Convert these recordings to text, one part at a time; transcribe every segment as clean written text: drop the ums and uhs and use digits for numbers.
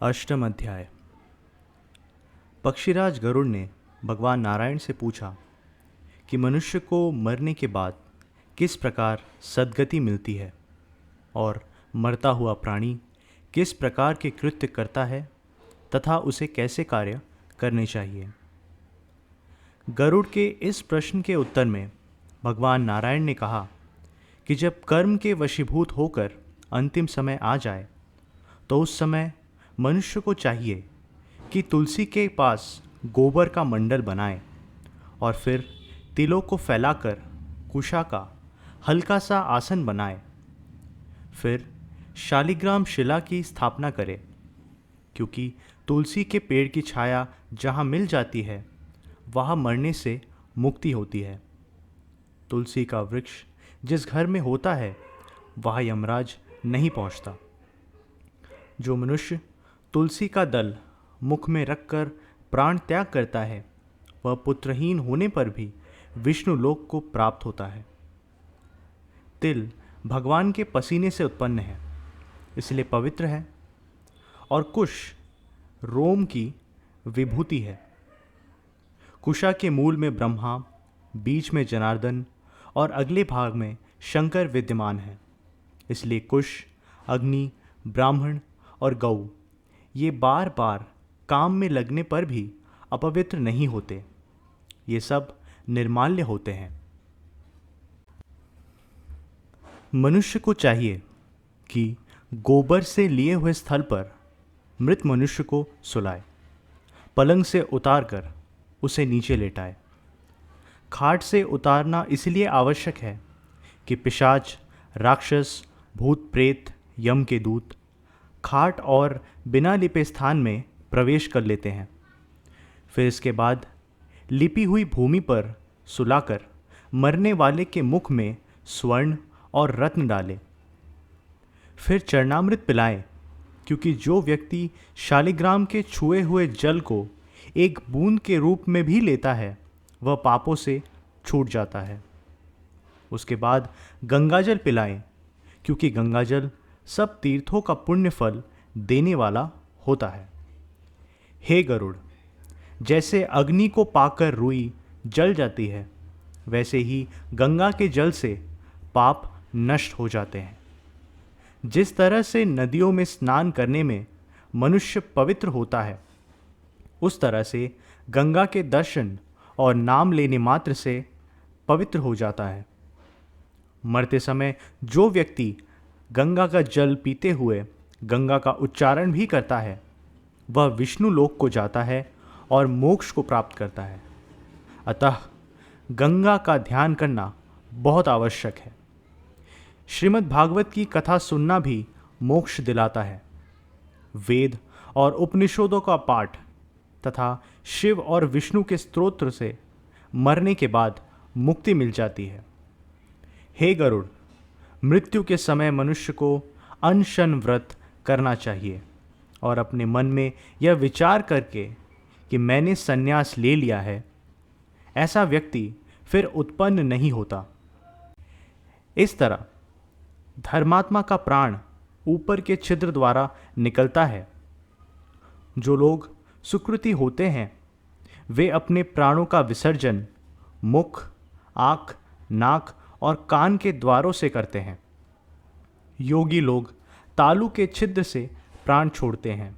अष्टम अध्याय। पक्षीराज गरुड़ ने भगवान नारायण से पूछा कि मनुष्य को मरने के बाद किस प्रकार सद्गति मिलती है और मरता हुआ प्राणी किस प्रकार के कृत्य करता है तथा उसे कैसे कार्य करने चाहिए। गरुड़ के इस प्रश्न के उत्तर में भगवान नारायण ने कहा कि जब कर्म के वशीभूत होकर अंतिम समय आ जाए तो उस समय मनुष्य को चाहिए कि तुलसी के पास गोबर का मंडल बनाए और फिर तिलों को फैलाकर कुशा का हल्का सा आसन बनाए। फिर शालिग्राम शिला की स्थापना करे, क्योंकि तुलसी के पेड़ की छाया जहाँ मिल जाती है वहाँ मरने से मुक्ति होती है। तुलसी का वृक्ष जिस घर में होता है वहाँ यमराज नहीं पहुँचता। जो मनुष्य तुलसी का दल मुख में रखकर प्राण त्याग करता है वह पुत्रहीन होने पर भी विष्णु लोक को प्राप्त होता है। तिल भगवान के पसीने से उत्पन्न है, इसलिए पवित्र है, और कुश रोम की विभूति है। कुशा के मूल में ब्रह्मा, बीच में जनार्दन और अगले भाग में शंकर विद्यमान है, इसलिए कुश, अग्नि, ब्राह्मण और गौ ये बार बार काम में लगने पर भी अपवित्र नहीं होते। ये सब निर्माल्य होते हैं। मनुष्य को चाहिए कि गोबर से लिए हुए स्थल पर मृत मनुष्य को सुलाए, पलंग से उतारकर उसे नीचे लेटाए। खाट से उतारना इसलिए आवश्यक है कि पिशाच, राक्षस, भूत प्रेत, यम के दूत खाट और बिना लिपे स्थान में प्रवेश कर लेते हैं। फिर इसके बाद लिपी हुई भूमि पर सुलाकर मरने वाले के मुख में स्वर्ण और रत्न डालें। फिर चरणामृत पिलाएं, क्योंकि जो व्यक्ति शालिग्राम के छुए हुए जल को एक बूंद के रूप में भी लेता है वह पापों से छूट जाता है। उसके बाद गंगाजल पिलाएं, क्योंकि गंगाजल सब तीर्थों का पुण्य फल देने वाला होता है। हे गरुड़, जैसे अग्नि को पाकर रुई जल जाती है, वैसे ही गंगा के जल से पाप नष्ट हो जाते हैं। जिस तरह से नदियों में स्नान करने में मनुष्य पवित्र होता है, उस तरह से गंगा के दर्शन और नाम लेने मात्र से पवित्र हो जाता है। मरते समय जो व्यक्ति गंगा का जल पीते हुए गंगा का उच्चारण भी करता है वह विष्णु लोक को जाता है और मोक्ष को प्राप्त करता है। अतः गंगा का ध्यान करना बहुत आवश्यक है। श्रीमद् भागवत की कथा सुनना भी मोक्ष दिलाता है। वेद और उपनिषदों का पाठ तथा शिव और विष्णु के स्तोत्र से मरने के बाद मुक्ति मिल जाती है। हे गरुड़, मृत्यु के समय मनुष्य को अनशन व्रत करना चाहिए और अपने मन में यह विचार करके कि मैंने संन्यास ले लिया है, ऐसा व्यक्ति फिर उत्पन्न नहीं होता। इस तरह धर्मात्मा का प्राण ऊपर के छिद्र द्वारा निकलता है। जो लोग सुकृति होते हैं वे अपने प्राणों का विसर्जन मुख, आँख, नाक और कान के द्वारों से करते हैं। योगी लोग तालू के छिद्र से प्राण छोड़ते हैं।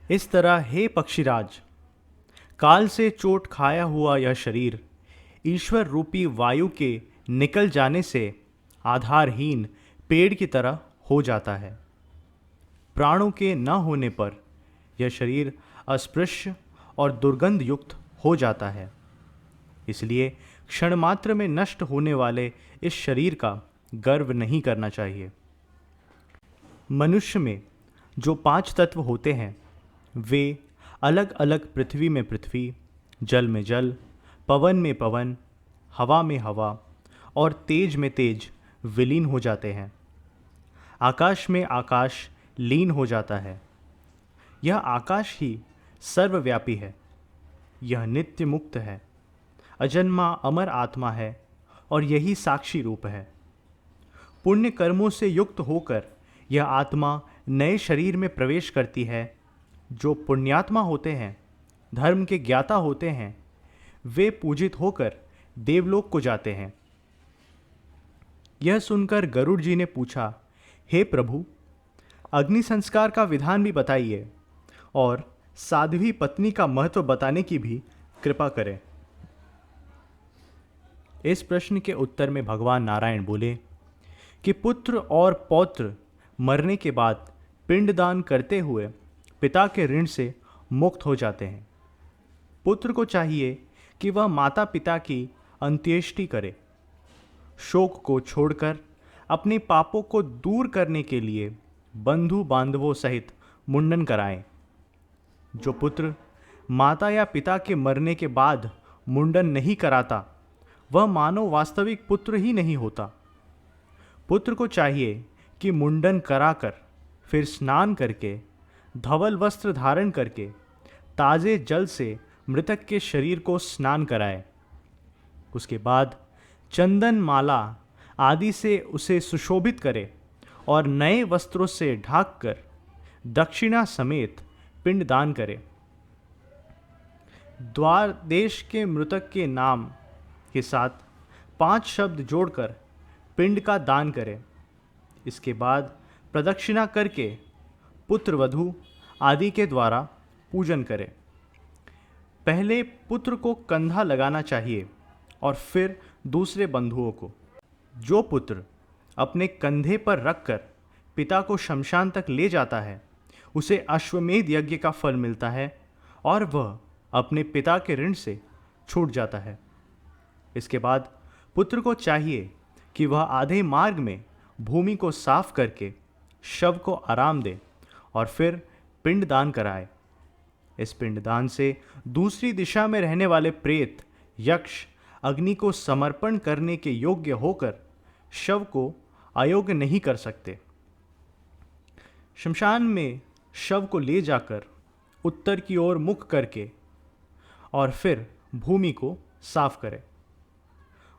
इस तरह हे पक्षीराज, काल से चोट खाया हुआ यह शरीर ईश्वर रूपी वायु के निकल जाने से आधारहीन पेड़ की तरह हो जाता है। प्राणों के न होने पर यह शरीर अस्पृश्य और दुर्गंध युक्त हो जाता है। इसलिए क्षण मात्र में नष्ट होने वाले इस शरीर का गर्व नहीं करना चाहिए। मनुष्य में जो 5 तत्व होते हैं वे अलग अलग पृथ्वी में पृथ्वी, जल में जल, पवन में पवन, हवा में हवा और तेज में तेज विलीन हो जाते हैं। आकाश में आकाश लीन हो जाता है। यह आकाश ही सर्वव्यापी है। यह नित्य मुक्त है, अजन्मा अमर आत्मा है और यही साक्षी रूप है। पुण्य कर्मों से युक्त होकर यह आत्मा नए शरीर में प्रवेश करती है जो पुण्यात्मा होते हैं, धर्म के ज्ञाता होते हैं, वे पूजित होकर देवलोक को जाते हैं। यह सुनकर गरुड़ जी ने पूछा, हे प्रभु, अग्नि संस्कार का विधान भी बताइए और साध्वी पत्नी का महत्व बताने की भी कृपा करें। इस प्रश्न के उत्तर में भगवान नारायण बोले कि पुत्र और पौत्र मरने के बाद पिंडदान करते हुए पिता के ऋण से मुक्त हो जाते हैं। पुत्र को चाहिए कि वह माता पिता की अंत्येष्टि करे, शोक को छोड़कर अपने पापों को दूर करने के लिए बंधु बांधवों सहित मुंडन कराएं। जो पुत्र माता या पिता के मरने के बाद मुंडन नहीं कराता, वह मानो वास्तविक पुत्र ही नहीं होता। पुत्र को चाहिए कि मुंडन कराकर फिर स्नान करके धवल वस्त्र धारण करके ताजे जल से मृतक के शरीर को स्नान कराए। उसके बाद चंदन माला आदि से उसे सुशोभित करे और नए वस्त्रों से ढांककर दक्षिणा समेत पिंड दान करे। द्वार देश के मृतक के नाम के साथ 5 शब्द जोड़कर पिंड का दान करे। इसके बाद प्रदक्षिणा करके पुत्र वधू आदि के द्वारा पूजन करे। पहले पुत्र को कंधा लगाना चाहिए और फिर दूसरे बंधुओं को। जो पुत्र अपने कंधे पर रखकर पिता को शमशान तक ले जाता है, उसे अश्वमेध यज्ञ का फल मिलता है और वह अपने पिता के ऋण से छूट जाता है। इसके बाद पुत्र को चाहिए कि वह आधे मार्ग में भूमि को साफ करके शव को आराम दे और फिर पिंडदान कराए। इस पिंडदान से दूसरी दिशा में रहने वाले प्रेत, यक्ष अग्नि को समर्पण करने के योग्य होकर शव को अयोग्य नहीं कर सकते। शमशान में शव को ले जाकर उत्तर की ओर मुख करके और फिर भूमि को साफ करें।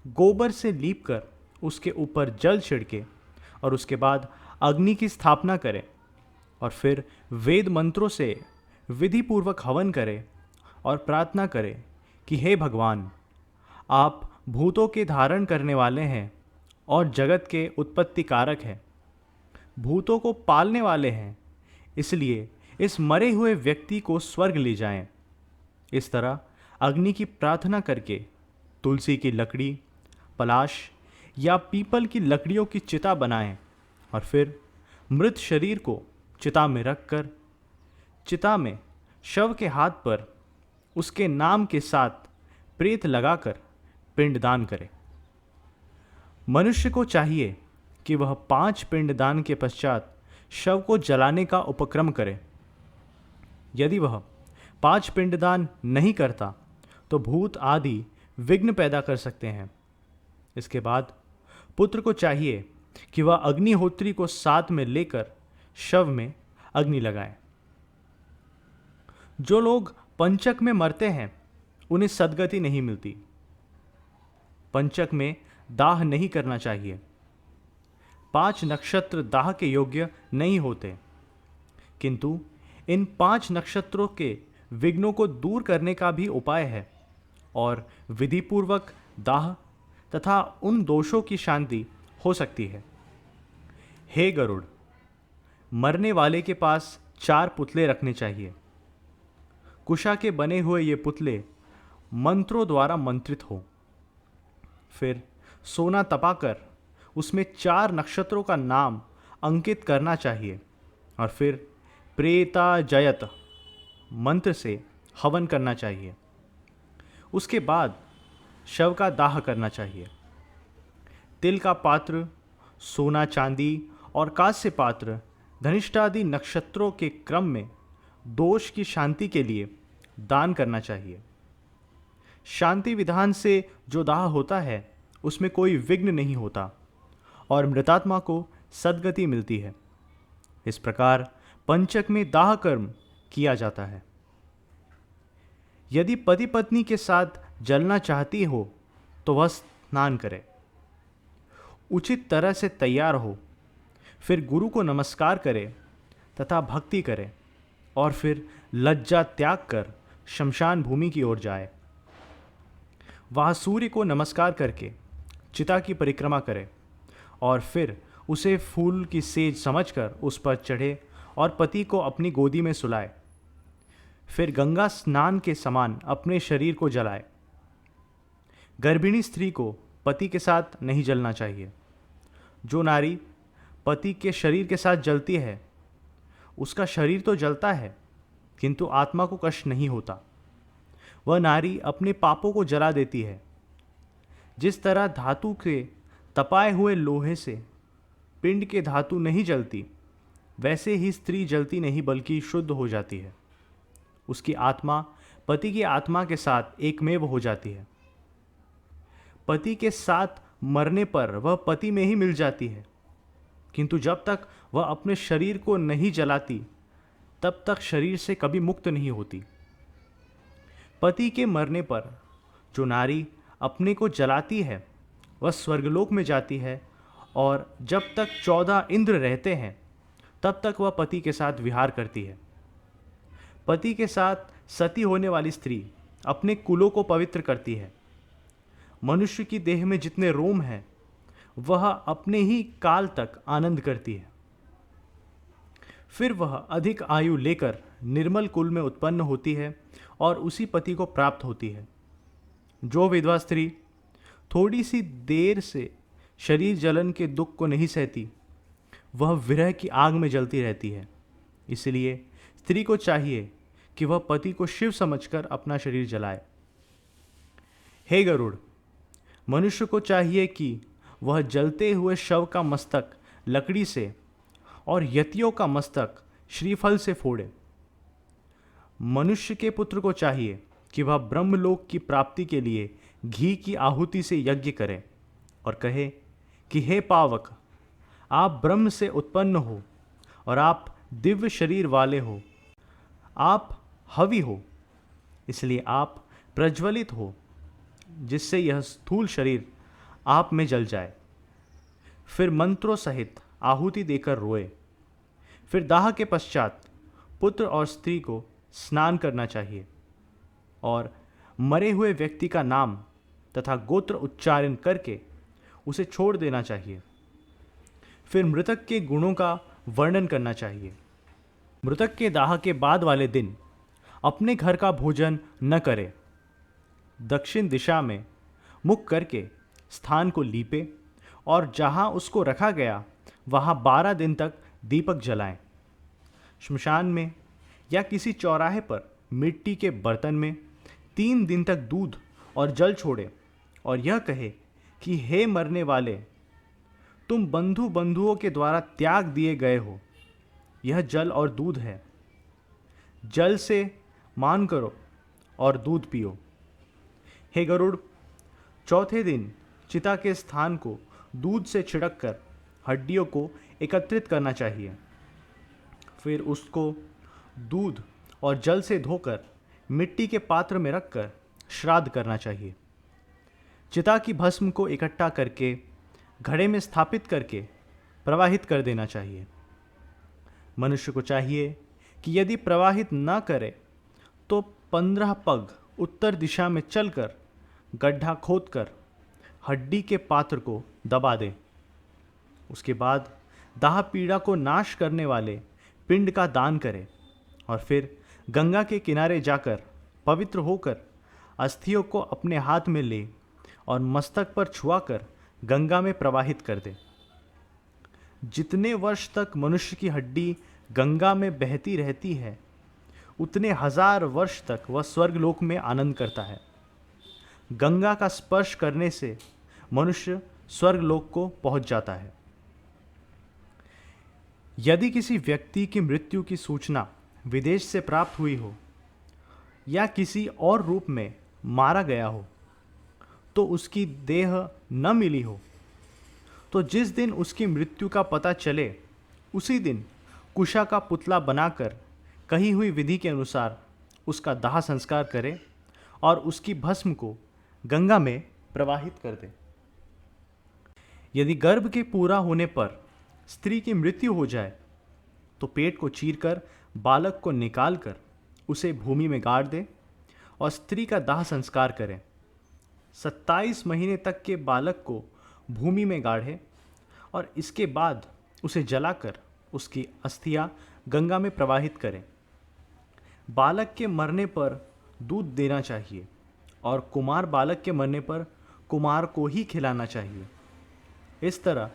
गोबर से लीपकर उसके ऊपर जल छिड़के और उसके बाद अग्नि की स्थापना करें और फिर वेद मंत्रों से विधि पूर्वक हवन करें और प्रार्थना करें कि हे भगवान, आप भूतों के धारण करने वाले हैं और जगत के उत्पत्ति कारक हैं, भूतों को पालने वाले हैं, इसलिए इस मरे हुए व्यक्ति को स्वर्ग ले जाएं। इस तरह अग्नि की प्रार्थना करके तुलसी की लकड़ी, पलाश या पीपल की लकड़ियों की चिता बनाएं और फिर मृत शरीर को चिता में रखकर चिता में शव के हाथ पर उसके नाम के साथ प्रेत लगाकर पिंडदान करें। मनुष्य को चाहिए कि वह 5 पिंडदान के पश्चात शव को जलाने का उपक्रम करे। यदि वह 5 पिंडदान नहीं करता तो भूत आदि विघ्न पैदा कर सकते हैं। इसके बाद पुत्र को चाहिए कि वह अग्निहोत्री को साथ में लेकर शव में अग्नि लगाए। जो लोग पंचक में मरते हैं, उन्हें सद्गति नहीं मिलती। पंचक में दाह नहीं करना चाहिए। 5 नक्षत्र दाह के योग्य नहीं होते, किंतु इन 5 नक्षत्रों के विघ्नों को दूर करने का भी उपाय है और विधिपूर्वक दाह तथा उन दोषों की शांति हो सकती है। हे गरुड़, मरने वाले के पास 4 पुतले रखने चाहिए। कुशा के बने हुए ये पुतले मंत्रों द्वारा मंत्रित हो। फिर सोना तपाकर उसमें 4 नक्षत्रों का नाम अंकित करना चाहिए और फिर प्रेता जयत मंत्र से हवन करना चाहिए। उसके बाद शव का दाह करना चाहिए। तिल का पात्र, सोना चांदी और कांस्य पात्र धनिष्ठादि नक्षत्रों के क्रम में दोष की शांति के लिए दान करना चाहिए। शांति विधान से जो दाह होता है उसमें कोई विघ्न नहीं होता और मृतात्मा को सद्गति मिलती है। इस प्रकार पंचक में दाह कर्म किया जाता है। यदि पति पत्नी के साथ जलना चाहती हो तो वह स्नान करे, उचित तरह से तैयार हो, फिर गुरु को नमस्कार करे तथा भक्ति करे और फिर लज्जा त्याग कर शमशान भूमि की ओर जाए। वहाँ सूर्य को नमस्कार करके चिता की परिक्रमा करे और फिर उसे फूल की सेज समझकर उस पर चढ़े और पति को अपनी गोदी में सुलाए। फिर गंगा स्नान के समान अपने शरीर को जलाए। गर्भिणी स्त्री को पति के साथ नहीं जलना चाहिए। जो नारी पति के शरीर के साथ जलती है उसका शरीर तो जलता है किंतु आत्मा को कष्ट नहीं होता। वह नारी अपने पापों को जला देती है। जिस तरह धातु के तपाए हुए लोहे से पिंड के धातु नहीं जलती, वैसे ही स्त्री जलती नहीं बल्कि शुद्ध हो जाती है। उसकी आत्मा पति की आत्मा के साथ एकमेव हो जाती है। पति के साथ मरने पर वह पति में ही मिल जाती है, किंतु जब तक वह अपने शरीर को नहीं जलाती तब तक शरीर से कभी मुक्त नहीं होती। पति के मरने पर जो नारी अपने को जलाती है वह स्वर्गलोक में जाती है और जब तक 14 इंद्र रहते हैं तब तक वह पति के साथ विहार करती है। पति के साथ सती होने वाली स्त्री अपने कुलों को पवित्र करती है। मनुष्य की देह में जितने रोम हैं वह अपने ही काल तक आनंद करती है। फिर वह अधिक आयु लेकर निर्मल कुल में उत्पन्न होती है और उसी पति को प्राप्त होती है। जो विधवा स्त्री थोड़ी सी देर से शरीर जलन के दुख को नहीं सहती, वह विरह की आग में जलती रहती है। इसलिए स्त्री को चाहिए कि वह पति को शिव समझकर अपना शरीर जलाए। हे गरुड़, मनुष्य को चाहिए कि वह जलते हुए शव का मस्तक लकड़ी से और यतियों का मस्तक श्रीफल से फोड़े। मनुष्य के पुत्र को चाहिए कि वह ब्रह्मलोक की प्राप्ति के लिए घी की आहुति से यज्ञ करे और कहे कि हे पावक, आप ब्रह्म से उत्पन्न हो और आप दिव्य शरीर वाले हो, आप हवि हो, इसलिए आप प्रज्वलित हो, जिससे यह स्थूल शरीर आप में जल जाए। फिर मंत्रों सहित आहुति देकर रोए। फिर दाह के पश्चात पुत्र और स्त्री को स्नान करना चाहिए और मरे हुए व्यक्ति का नाम तथा गोत्र उच्चारण करके उसे छोड़ देना चाहिए। फिर मृतक के गुणों का वर्णन करना चाहिए। मृतक के दाह के बाद वाले दिन अपने घर का भोजन न करे। दक्षिण दिशा में मुख करके स्थान को लीपे और जहाँ उसको रखा गया वहाँ 12 दिन तक दीपक जलाएं। श्मशान में या किसी चौराहे पर मिट्टी के बर्तन में 3 दिन तक दूध और जल छोड़े और यह कहे कि हे मरने वाले, तुम बंधुओं के द्वारा त्याग दिए गए हो। यह जल और दूध है। जल से मान करो और दूध पियो। हे गरुड़, चौथे दिन चिता के स्थान को दूध से छिड़क कर हड्डियों को एकत्रित करना चाहिए। फिर उसको दूध और जल से धोकर मिट्टी के पात्र में रखकर श्राद्ध करना चाहिए। चिता की भस्म को इकट्ठा करके घड़े में स्थापित करके प्रवाहित कर देना चाहिए। मनुष्य को चाहिए कि यदि प्रवाहित न करे तो 15 पग उत्तर दिशा में चलकर गड्ढा खोदकर हड्डी के पात्र को दबा दे। उसके बाद दाह पीड़ा को नाश करने वाले पिंड का दान करे और फिर गंगा के किनारे जाकर पवित्र होकर अस्थियों को अपने हाथ में ले और मस्तक पर छुआकर गंगा में प्रवाहित कर दे। जितने वर्ष तक मनुष्य की हड्डी गंगा में बहती रहती है उतने 1000 वर्ष तक वह स्वर्गलोक में आनंद करता है। गंगा का स्पर्श करने से मनुष्य स्वर्गलोक को पहुंच जाता है। यदि किसी व्यक्ति की मृत्यु की सूचना विदेश से प्राप्त हुई हो या किसी और रूप में मारा गया हो तो उसकी देह न मिली हो, तो जिस दिन उसकी मृत्यु का पता चले उसी दिन कुशा का पुतला बनाकर कही हुई विधि के अनुसार उसका दाह संस्कार करे और उसकी भस्म को गंगा में प्रवाहित कर दे। यदि गर्भ के पूरा होने पर स्त्री की मृत्यु हो जाए तो पेट को चीरकर बालक को निकालकर उसे भूमि में गाड़ दे और स्त्री का दाह संस्कार करें। 27 महीने तक के बालक को भूमि में गाड़े और इसके बाद उसे जलाकर उसकी अस्थियां गंगा में प्रवाहित करें। बालक के मरने पर दूध देना चाहिए और कुमार बालक के मरने पर कुमार को ही खिलाना चाहिए। इस तरह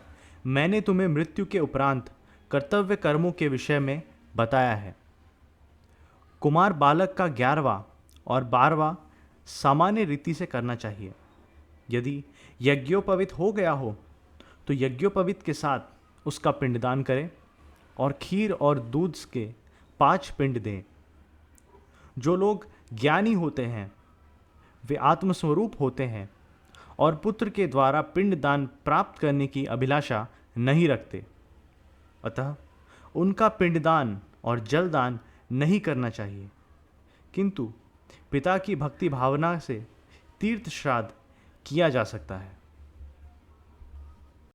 मैंने तुम्हें मृत्यु के उपरांत कर्तव्य कर्मों के विषय में बताया है। कुमार बालक का 11वां और 12वां सामान्य रीति से करना चाहिए। यदि यज्ञोपवीत हो गया हो तो यज्ञोपवीत के साथ उसका पिंडदान करें और खीर और दूध के 5 पिंड दें। जो लोग ज्ञानी होते हैं वे आत्मस्वरूप होते हैं और पुत्र के द्वारा पिंडदान प्राप्त करने की अभिलाषा नहीं रखते, अतः उनका पिंडदान और जलदान नहीं करना चाहिए, किंतु पिता की भक्ति भावना से तीर्थ श्राद्ध किया जा सकता है।